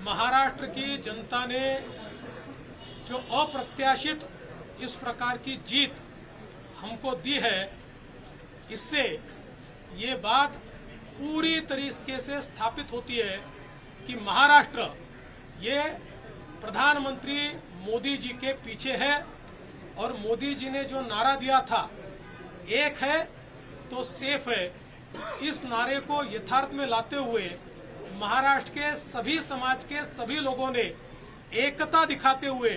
महाराष्ट्र की जनता ने जो अप्रत्याशित इस प्रकार की जीत हमको दी है, इससे ये बात पूरी तरीके से स्थापित होती है कि महाराष्ट्र ये प्रधानमंत्री मोदी जी के पीछे है। और मोदी जी ने जो नारा दिया था, एक है तो सेफ है, इस नारे को यथार्थ में लाते हुए महाराष्ट्र के सभी समाज के सभी लोगों ने एकता दिखाते हुए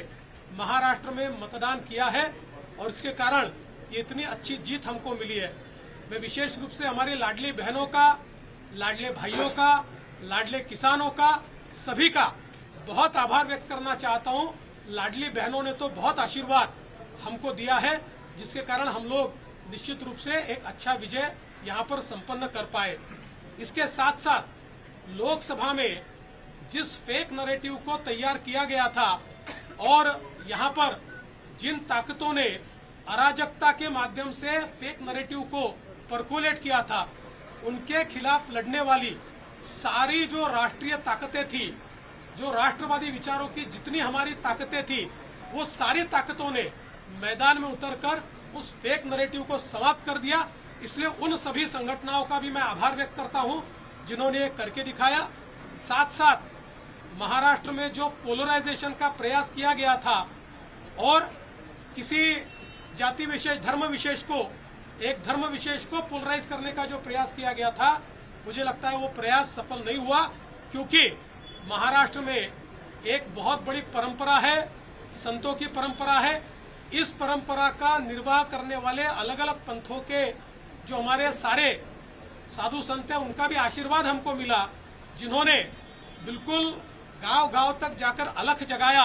महाराष्ट्र में मतदान किया है और इसके कारण ये इतनी अच्छी जीत हमको मिली है। मैं विशेष रूप से हमारी लाडली बहनों का, लाडले भाइयों का, लाडले किसानों का, सभी का बहुत आभार व्यक्त करना चाहता हूँ। लाडली बहनों ने तो बहुत आशीर्वाद हमको दिया है, जिसके कारण हम लोग निश्चित रूप से एक अच्छा विजय यहाँ पर संपन्न कर पाए। इसके साथ साथ लोकसभा में जिस फेक नैरेटिव को तैयार किया गया था और यहाँ पर जिन ताकतों ने अराजकता के माध्यम से फेक नैरेटिव को परकोलेट किया था, उनके खिलाफ लड़ने वाली सारी जो राष्ट्रीय ताकतें थी, जो राष्ट्रवादी विचारों की जितनी हमारी ताकतें थी, वो सारी ताकतों ने मैदान में उतरकर उस फेक नैरेटिव को समाप्त कर दिया। इसलिए उन सभी संगठनों का भी मैं आभार व्यक्त करता हूं जिन्होंने ये करके दिखाया। साथ साथ महाराष्ट्र में जो पोलराइजेशन का प्रयास किया गया था और किसी जाति विशेष, धर्म विशेष को, एक धर्म विशेष को पोलराइज करने का जो प्रयास किया गया था, मुझे लगता है वो प्रयास सफल नहीं हुआ, क्योंकि महाराष्ट्र में एक बहुत बड़ी परंपरा है, संतों की परंपरा है। इस परंपरा का निर्वाह करने वाले अलग अलग पंथों के जो हमारे सारे साधु संत हैं, उनका भी आशीर्वाद हमको मिला, जिन्होंने बिल्कुल गांव-गांव तक जाकर अलख जगाया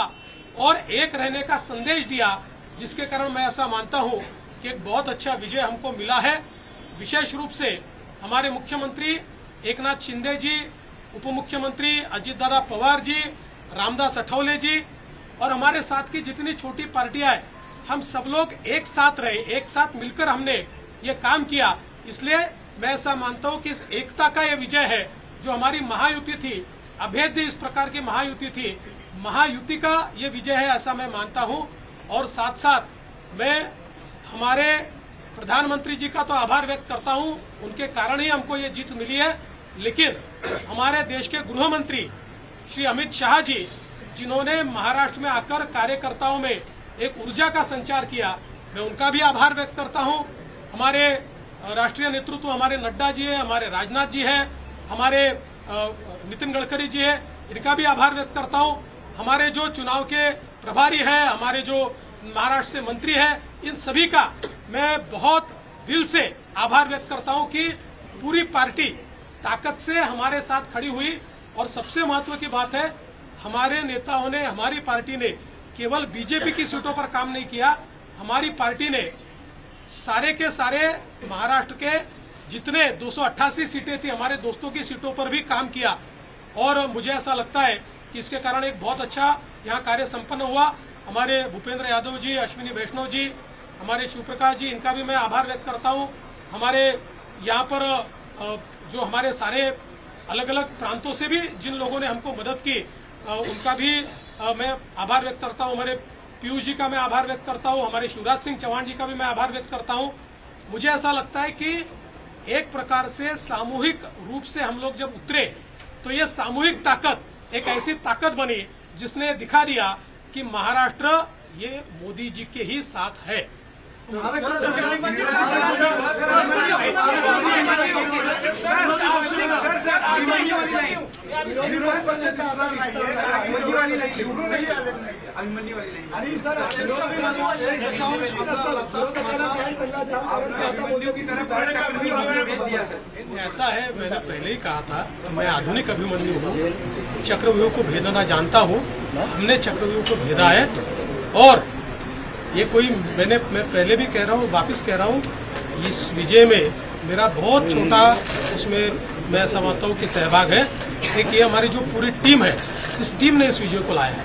और एक रहने का संदेश दिया, जिसके कारण मैं ऐसा मानता हूं कि एक बहुत अच्छा विजय हमको मिला है। विशेष रूप से हमारे मुख्यमंत्री एकनाथ शिंदे जी, उप मुख्यमंत्री अजित दादा पवार जी, रामदास अठवले जी और हमारे साथ की जितनी छोटी पार्टियां हैं, हम सब लोग एक साथ रहे, एक साथ मिलकर हमने ये काम किया। इसलिए मैं ऐसा मानता हूं कि इस एकता का ये विजय है, जो हमारी महायुति थी, अभेद्य इस प्रकार की महायुति थी, महायुति का ये विजय है, ऐसा मैं मानता हूं। और साथ साथ मैं हमारे प्रधानमंत्री जी का तो आभार व्यक्त करता हूं, उनके कारण ही हमको ये जीत मिली है। लेकिन हमारे देश के गृह मंत्री श्री अमित शाह जी, जिन्होंने महाराष्ट्र में आकर कार्यकर्ताओं में एक ऊर्जा का संचार किया, मैं उनका भी आभार व्यक्त करता हूं। हमारे राष्ट्रीय नेतृत्व, हमारे नड्डा जी है, हमारे राजनाथ जी हैं, हमारे नितिन गडकरी जी है, इनका भी आभार व्यक्त करता हूं। हमारे जो चुनाव के प्रभारी है, हमारे जो महाराष्ट्र से मंत्री है, इन सभी का मैं बहुत दिल से आभार व्यक्त करता हूं कि पूरी पार्टी ताकत से हमारे साथ खड़ी हुई। और सबसे महत्व की बात है, हमारे नेताओं ने, हमारी पार्टी ने केवल बीजेपी की सीटों पर काम नहीं किया, हमारी पार्टी ने सारे के सारे महाराष्ट्र के जितने 288 सीटें थी, हमारे दोस्तों की सीटों पर भी काम किया। और मुझे ऐसा लगता है कि इसके कारण एक बहुत अच्छा यहाँ कार्य संपन्न हुआ। हमारे भूपेंद्र यादव जी, अश्विनी वैष्णव जी, हमारे शिवप्रकाश जी, इनका भी मैं आभार व्यक्त करता हूँ। हमारे यहाँ पर जो हमारे सारे अलग अलग प्रांतों से भी जिन लोगों ने हमको मदद की, उनका भी मैं आभार व्यक्त करता हूँ। हमारे पीयूष जी का मैं आभार व्यक्त करता हूँ, हमारे शिवराज सिंह चौहान जी का भी मैं आभार व्यक्त करता हूँ। मुझे ऐसा लगता है कि एक प्रकार से सामूहिक रूप से हम लोग जब उतरे, तो ये सामूहिक ताकत एक ऐसी ताकत बनी जिसने दिखा दिया कि महाराष्ट्र ये मोदी जी के ही साथ है। ऐसा है, मैंने पहले ही कहा था कि मैं आधुनिक अभिमन्यु हूँ, चक्रव्यूह को भेदना जानता हूँ। हमने चक्रव्यूह को भेदा है और ये कोई मैं पहले भी कह रहा हूँ, वापस कह रहा हूँ, इस विजय में मेरा बहुत छोटा उसमें मैं समझता हूँ कि सहभाग है। एक ये हमारी जो पूरी टीम है, इस टीम ने इस विजय को लाया है।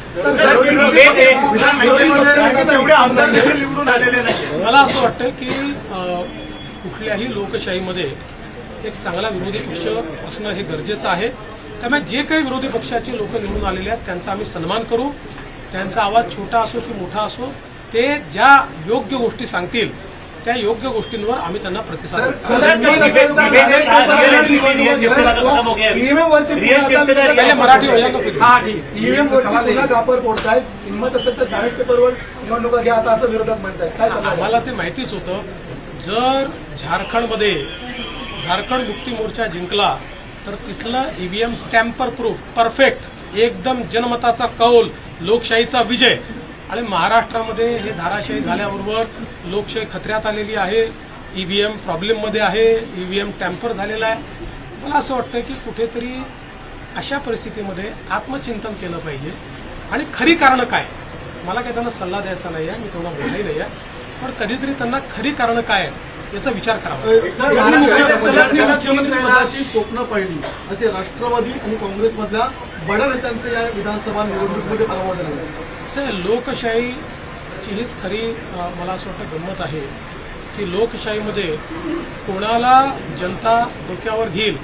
मला असं वाटतं की कुठल्याही लोकशाहीमध्ये एक चांगला विरोधी पक्ष असणं हे गरजेचं आहे. त्यामुळे जे काही विरोधी पक्षाचे लोक निवडून आलेले आहेत त्यांचा आम्ही सन्मान करू. त्यांचा आवाज छोटा असो की मोठा असो, ते ज्या योग्य गोष्टी सांगतील त्या योग्य गोष्टींवर आम्ही त्यांना प्रतिसाद मराठी ईव्हीएम वापर फोडतायत. हिंमत असेल तर बॅलेट पेपरवर निवडणुका घ्या आता असं विरोधक म्हणतायत. काय सांगा? आम्हाला ते माहितीच होतं. जर झारखंडमध्ये झारखंड मुक्ती मोर्चा जिंकला तर तिथलं ईव्हीएम टॅम्पर प्रूफ परफेक्ट एकदम जनमताचा कौल लोकशाहीचा विजय. आणि महाराष्ट्रामध्ये हे धाराशाही झाल्याबरोबर लोकशाही खतऱ्यात आलेली आहे. ईव्हीएम प्रॉब्लेममध्ये आहे. ईव्हीएम टॅम्पर झालेला आहे. मला असं वाटतं की कुठेतरी अशा परिस्थितीमध्ये आत्मचिंतन केलं पाहिजे आणि खरी कारणं काय. मला काही त्यांना सल्ला द्यायचा नाही आहे, मी तेवढा मोठाही नाही आहे, पण कधीतरी त्यांना खरी कारणं काय आहेत याचा विचार करावा. मुख्यमंत्रीपदाची स्वप्न पाहिली असे राष्ट्रवादी आणि काँग्रेसमधल्या बड्या नेत्यांचे या विधानसभा निवडणुकीमध्ये पराभव झाला. असं लोकशाहीची हीच खरी मला असं वाटतं गंमत आहे की लोकशाहीमध्ये कोणाला जनता डोक्यावर घेईल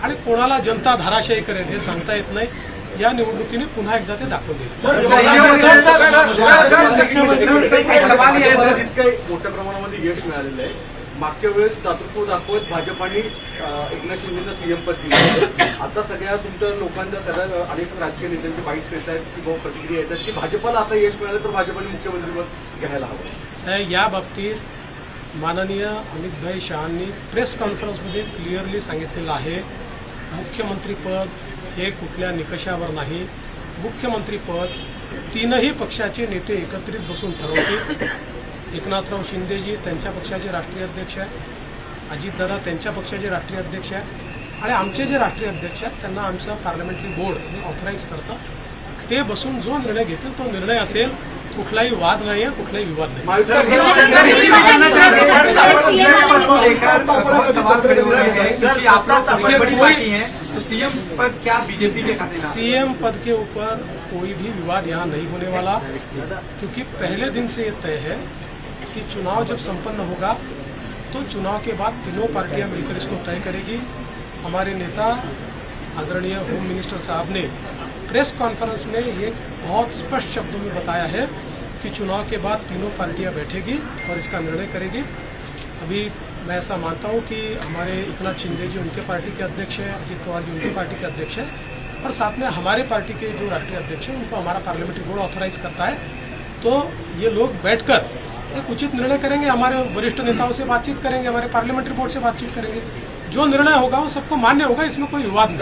आणि कोणाला जनता धाराशाही करेल हे सांगता येत नाही. या निवडणुकीने पुन्हा एकदा ते दाखवून देईल. मोठ्या प्रमाणामध्ये यश मिळालेलं आहे. मागच्या वेळेस दातृत्व दाखवत भाजपाने एकनाथ शिंदेना सीएम पद दिलं. आता सगळ्या तुमच्या लोकांच्या अनेक राजकीय नेत्यांचे बाईट्स येत आहेत की प्रतिक्रिया येतात की भाजपाला आता यश मिळालं तर भाजपाने मुख्यमंत्रीपद घ्यायला हवं. साहेब, या बाबतीत माननीय अमितभाई शहांनी प्रेस कॉन्फरन्समध्ये क्लिअरली सांगितलेलं आहे, मुख्यमंत्रीपद हे कुठल्या निकषावर नाही. मुख्यमंत्रीपद तीनही पक्षाचे नेते एकत्रित बसून ठरवतील. एकनाथराव शिंदेजी त्यांच्या पक्षाचे राष्ट्रीय अध्यक्ष आहेत, अजितदादा त्यांच्या पक्षाचे राष्ट्रीय अध्यक्ष आहेत आणि आमचे जे राष्ट्रीय अध्यक्ष आहेत त्यांना आमचं पार्लमेंटरी बोर्ड हे ऑथराईज करतं. ते बसून जो निर्णय घेतील तो निर्णय असेल. कुठलाही वाद नाही आहे, कुठलाही विवाद नाही. सीएम पद के ऊपर कोई भी विवाद यहाँ नहीं होने वाला, क्योंकि पहले दिन से ये तय है कि चुनाव जब संपन्न होगा तो चुनाव के बाद तीनों पार्टियां मिलकर इसको तय करेगी. हमारे नेता आदरणीय होम मिनिस्टर साहब ने प्रेस कॉन्फ्रेंस में ये बहुत स्पष्ट शब्दों में बताया है कि चुनाव के बाद तीनों पार्टियां बैठेगी और इसका निर्णय करेगी. अभी मैं ऐसा मानता हूँ कि हमारे एकनाथ शिंदे जी उनके पार्टी के अध्यक्ष हैं, अजित पवार जी उनकी पार्टी के अध्यक्ष हैं और साथ में हमारे पार्टी के जो राष्ट्रीय अध्यक्ष हैं उनको हमारा पार्लियामेंट्री बोर्ड ऑथराइज करता है. तो ये लोग बैठकर एक उचित निर्णय करेंगे. हमारे वरिष्ठ नेताओं से बातचीत करेंगे, हमारे पार्लियामेंट्री बोर्ड से बातचीत करेंगे. जो निर्णय होगा वो सबको मान्य होगा, इसमें कोई विवाद नहीं.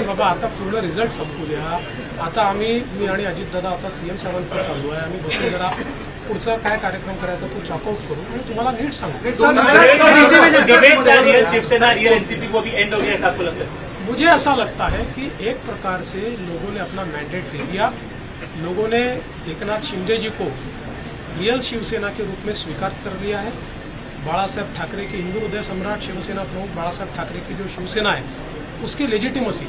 बाबा आता पूर्ण रिझल्ट संपू द्या. आता मी आणि अजितदादा आता सीएम साहेबांकडे चाललो आहे. आम्ही बसून जरा पुढचा काय कार्यक्रम करायचा तो चॉकआउट करू आणि तुम्हाला नीट सांगू. मुझे ऐसा लगता है कि एक प्रकार से लोगों ने अपना मैंडेट दे दिया. लोगों ने एकनाथ शिंदे जी को रियल शिवसेना के रूप में स्वीकार कर लिया है. बाला साहेब ठाकरे के हिंदू हृदय सम्राट शिवसेना प्रमुख बाला साहेब ठाकरे की जो शिवसेना है उसकी लेजिटिमसी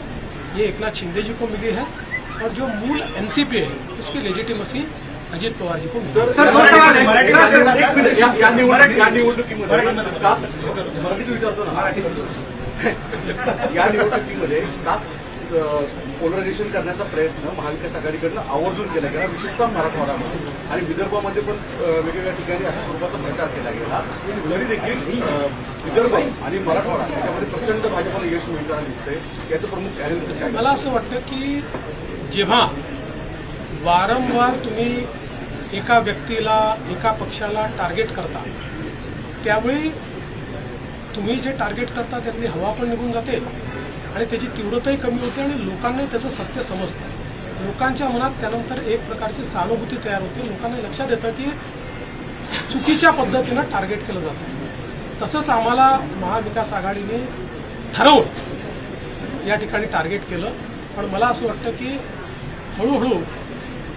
ये एकनाथ शिंदे जी को मिली है और जो मूल एनसीपी है उसकी लेजिटिमसी अजित पवार जी को मिली. या निवडणुकीमध्ये कास्ट पोलरायझेशन करण्याचा प्रयत्न महाविकास आघाडीकडनं आवर्जून केला गेला, विशेषतः मराठवाड्यामध्ये आणि विदर्भामध्ये पण वेगवेगळ्या ठिकाणी अशा स्वरूपाचा प्रचार केला गेला. तरी देखील विदर्भ आणि मराठवाडा याच्यामध्ये प्रचंड भाजपला यश मिळताना दिसतंय. याचं प्रमुख ॲनालिसिस काय? मला असं वाटतं की जेव्हा वारंवार तुम्ही एका व्यक्तीला एका पक्षाला टार्गेट करता त्यावेळी तुम्ही जे टार्गेट करता त्यातली हवा पण निघून जाते आणि त्याची तीव्रताही कमी होते आणि लोकांनाही त्याचं सत्य समजतं. लोकांच्या मनात त्यानंतर एक प्रकारची सहानुभूती तयार होते. लोकांना लक्षात येतं की चुकीच्या पद्धतीनं टार्गेट केलं जातं. तसंच आम्हाला महाविकास आघाडीने ठरवून या ठिकाणी टार्गेट केलं. पण मला असं वाटतं की हळूहळू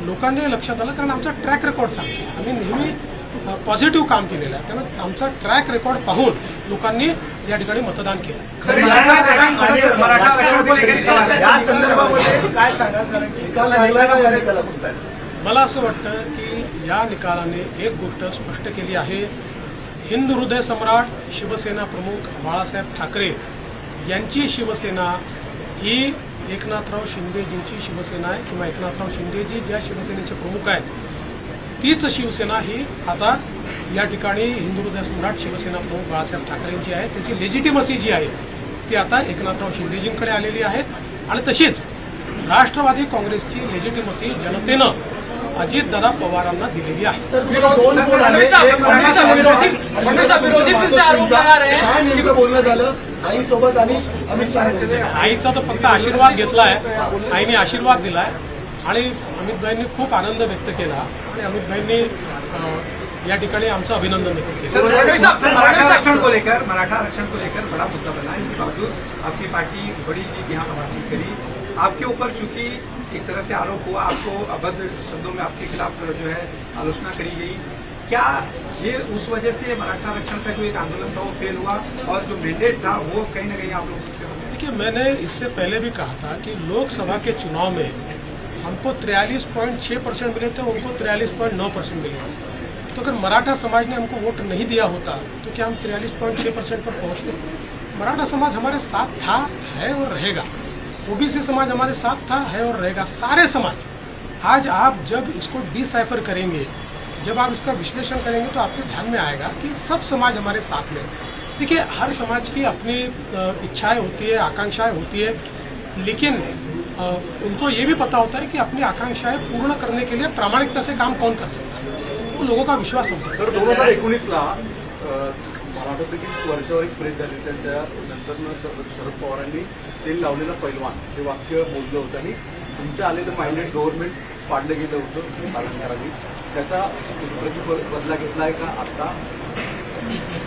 लोकांनी लक्षात आलं, कारण आमचा ट्रॅक रेकॉर्ड सांगतो. आम्ही नेहमी पॉझिटिव्ह काम केलेलं आहे. त्यामुळे आमचा ट्रॅक रेकॉर्ड पाहून लोकांनी या ठिकाणी मतदान केलं. या संदर्भामध्ये काय सांगा, कारण निकाल लागला मला असं वाटतं की या निकालाने एक गोष्ट स्पष्ट केली आहे, हिंदू हृदय सम्राट शिवसेना प्रमुख बाळासाहेब ठाकरे यांची शिवसेना ही एकनाथराव शिंदेजींची शिवसेना आहे किंवा एकनाथराव शिंदेजी ज्या शिवसेनेचे प्रमुख आहेत तीच शिवसेना ही आता या ठिकाणी हिंदू हृदय सम्राट शिवसेना प्रमुख बाळासाहेब ठाकरेंची आहे. त्याची लेजिटिमसी जी आहे ती आता एकनाथराव शिंदेजींकडे आलेली आहे आणि तशीच राष्ट्रवादी काँग्रेसची लेजिटिमसी जनतेनं अजितदादा पवारांना दिलेली आहे. सर, तुम्ही दोन फोन आले, एक काय नेमकं बोलणं झालं आईसोबत आणि अमित शहा? आईचा तर फक्त आशीर्वाद घेतलाय, आईने आशीर्वाद दिलाय आणि अमितभाईंनी खूप आनंद व्यक्त केला आणि अमितभाईंनी या ठिकाणी आमचं अभिनंदन व्यक्त केलं. मराठा आरक्षण को लेकर बड़ा मुद्दा बना, इसके बावजूद आपकी पार्टी बड़ी जीत यहाँ पर हासिल करी. आपके ऊपर चूंकि एक तरह से आरोप हुआ, आपको अभद्र शब्दों में आपके खिलाफ जो है आलोचना करी गई, क्या ये उस वजह से मराठा आरक्षण का जो एक आंदोलन था वो फेल हुआ और जो मैंडेट था वो कहीं ना कहीं आप लोग? देखिए, मैंने इससे पहले भी कहा था कि लोकसभा के चुनाव में हमको 43.6% मिले थे, उनको 43.9% मिले. तो अगर मराठा समाज ने हमको वोट नहीं दिया होता तो क्या हम 43.6% पर पहुंचते? मराठा समाज हमारे साथ था, है और रहेगा. ओबीसी समाज हमारे साथ था, है और रहेगा. सारे समाज. आज आप जब इसको डिसाइफर करेंगे, जब आप इसका विश्लेषण करेंगे तो आपके ध्यान में आएगा कि सब समाज हमारे साथ में. देखिए, हर समाज की अपनी इच्छाएं होती है, आकांक्षाएं होती है, लेकिन उनको ये भी पता होता है कि अपनी आकांक्षाएं पूर्ण करने के लिए प्रामाणिकता से काम कौन कर सकता है. वो लोगों का विश्वास होता है. तर 2019ला मला वाटतं की वर्षावर एक प्रेस झाली, त्यांच्या नंतर शरद पवारांनी तेल लावलेलं पैलवान हे वाक्य बोललं होतं आणि तुमचं आलेलं माइंडेड गव्हर्नमेंट पाडलं गेलं होतं पालनकरांनी, त्याचा बदला घेतला आहे का आता?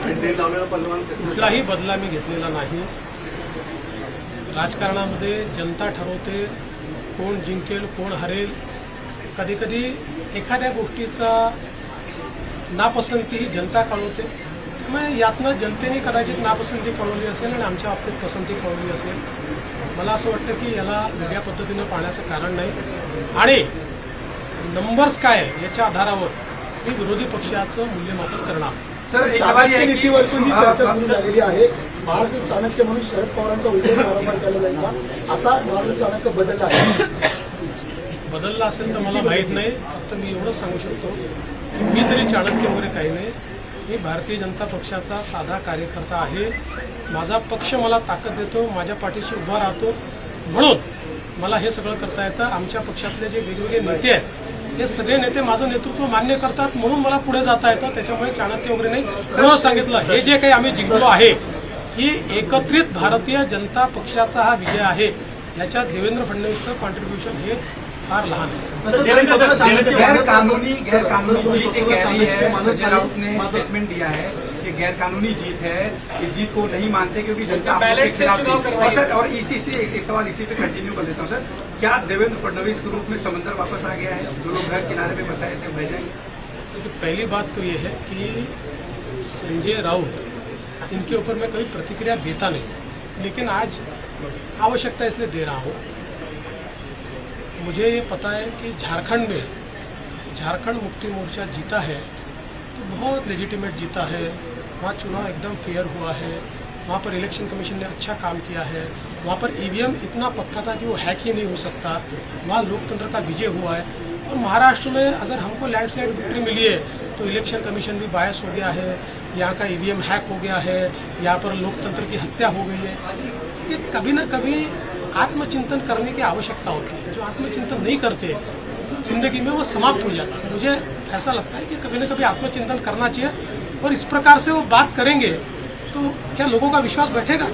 आणि तेल लावलेलं पैलवान कुठलाही बदला मी घेतलेला नाही. राजकारणामध्ये जनता ठरवते कोण जिंकेल, कोण हरेल. कधी कधी एखाद्या गोष्टीचा नापसंती जनता कळवते, त्यामुळे यातनं जनतेने कदाचित नापसंती कळवली असेल आणि आमच्या बाबतीत पसंती कळवली असेल. मला असं वाटतं की याला वेगळ्या पद्धतीनं पाहण्याचं कारण नाही आणि नंबर्स काय आहे याच्या आधारावर मी विरोधी पक्षाचं मूल्यमापन करणार. सर, चाणक्य नीतीवरतून ही चर्चा सुरू झालेली आहे. महाराष्ट्र चाणक्य म्हणून शरद पवारांचा उल्लेख वारंवार केला जायचा, आता महाराष्ट्र चाणक्य बदलला आहे. बदलला असेल तर मला माहीत नाही. फक्त मी एवढंच सांगू शकतो की मी तरी चाणक्य वगैरे काही नाही. मी भारतीय जनता पक्षाचा साधा कार्यकर्ता आहे. माझा पक्ष मला ताकद देतो, माझ्या पाठीशी उभा राहतो, म्हणून मला हे सगळं करता येतं. आमच्या पक्षातले जे वेगवेगळे नेते आहेत हे सगळे नेते माझं नेतृत्व मान्य करतात, म्हणून मला पुढे जाता येतं. त्याच्यामुळे चाणक्य वगैरे नाही. सर्व सांगितलं, हे जे काही आम्ही जिंकलो आहे ही एकत्रित भारतीय जनता पक्षाचा हा विजय आहे. याच्यात देवेंद्र फडणवीसचं कॉन्ट्रीब्युशन हे फार लहान आहे. गैरकानूनी जीत एक कह रही है, संजय राउत ने स्टेटमेंट दिया है कि गैरकानूनी जीत है, इस जीत को नहीं मानते क्योंकि जनता आपके खिलाफ थी. और सर, और इसी से एक सवाल इसी पे कंटिन्यू कर देता हूँ सर, क्या देवेंद्र फडणवीस के रूप में समंदर वापस आ गया है? जो लोग घर किनारे में बसाए थे बह जाएंगे? पहली बात तो ये है कि संजय राउत, इनके ऊपर मैं कोई प्रतिक्रिया देता नहीं, लेकिन आज आवश्यकता इसलिए दे रहा हूँ. मुझे ये पता है कि झारखंड में झारखंड मुक्ति मोर्चा जीता है तो बहुत लेजिटिमेट जीता है. वहाँ चुनाव एकदम फेयर हुआ है, वहाँ पर इलेक्शन कमीशन ने अच्छा काम किया है, वहाँ पर ईवीएम इतना पक्का था कि वो हैक ही नहीं हो सकता. वहाँ लोकतंत्र का विजय हुआ है. और महाराष्ट्र में अगर हमको लैंडस्लाइड विक्ट्री मिली है तो इलेक्शन कमीशन भी बायस हो गया है, यहाँ का ईवीएम हैक हो गया है, यहाँ पर लोकतंत्र की हत्या हो गई है. ये कभी ना कभी आत्मचिंतन करने की आवश्यकता होती है. जो आत्मचिंतन नहीं करते जिंदगी में वो समाप्त हो जाता है. मुझे ऐसा लगता है कि कभी ना कभी आत्मचिंतन करना चाहिए और इस प्रकार से वो बात करेंगे तो क्या लोगों का विश्वास बैठेगा?